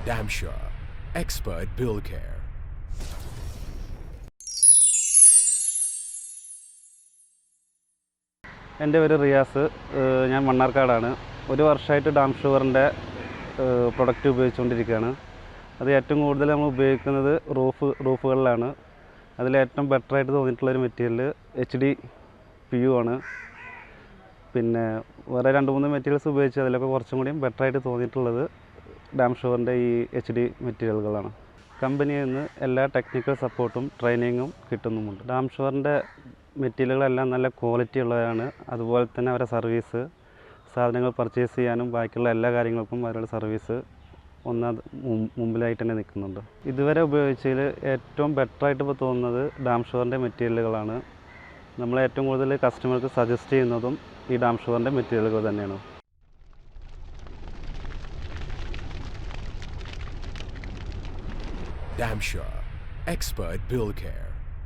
Damn sure. Expert Bill Care. എൻ്റെ പേര് റിയാസ്. ഞാൻ മണ്ണാർക്കാടാണ്. ഒരു വർഷമായിട്ട് ഡാം ഷുവറിൻ്റെ പ്രൊഡക്റ്റ് ഉപയോഗിച്ചുകൊണ്ടിരിക്കുകയാണ്. അത് ഏറ്റവും കൂടുതൽ നമ്മൾ ഉപയോഗിക്കുന്നത് റൂഫുകളിലാണ്. അതിലേറ്റവും ബെറ്ററായിട്ട് തോന്നിയിട്ടുള്ളൊരു മെറ്റീരിയൽ HDPU ആണ്. പിന്നെ വേറെ 2-3 മെറ്റീരിയൽസ് ഉപയോഗിച്ച് അതിലൊക്കെ കുറച്ചും കൂടിയും ബെറ്ററായിട്ട് തോന്നിയിട്ടുള്ളത് ഡാം ഷുവറിൻ്റെ ഈ HD മെറ്റീരിയലുകളാണ്. കമ്പനിയിൽ നിന്ന് എല്ലാ ടെക്നിക്കൽ സപ്പോർട്ടും ട്രെയിനിങ്ങും കിട്ടുന്നുമുണ്ട്. ഡാം ഷുവറിൻ്റെ മെറ്റീരിയലുകളെല്ലാം നല്ല ക്വാളിറ്റി ഉള്ളതാണ്. അതുപോലെ തന്നെ അവരുടെ സർവീസ്, സാധനങ്ങൾ പർച്ചേസ് ചെയ്യാനും ബാക്കിയുള്ള എല്ലാ കാര്യങ്ങൾക്കും അവരുടെ സർവീസ് മുമ്പിലായിട്ട് തന്നെ നിൽക്കുന്നുണ്ട്. ഇതുവരെ ഉപയോഗിച്ചതിൽ ഏറ്റവും ബെറ്ററായിട്ട് ഇപ്പോൾ തോന്നുന്നത് ഡാം ഷുവറിൻ്റെ മെറ്റീരിയലുകളാണ്. നമ്മൾ ഏറ്റവും കൂടുതൽ കസ്റ്റമർക്ക് സജസ്റ്റ് ചെയ്യുന്നതും ഈ ഡാം ഷുവറിൻ്റെ മെറ്റീരിയലുകൾ തന്നെയാണ്. Damn sure. Expert Bill Care.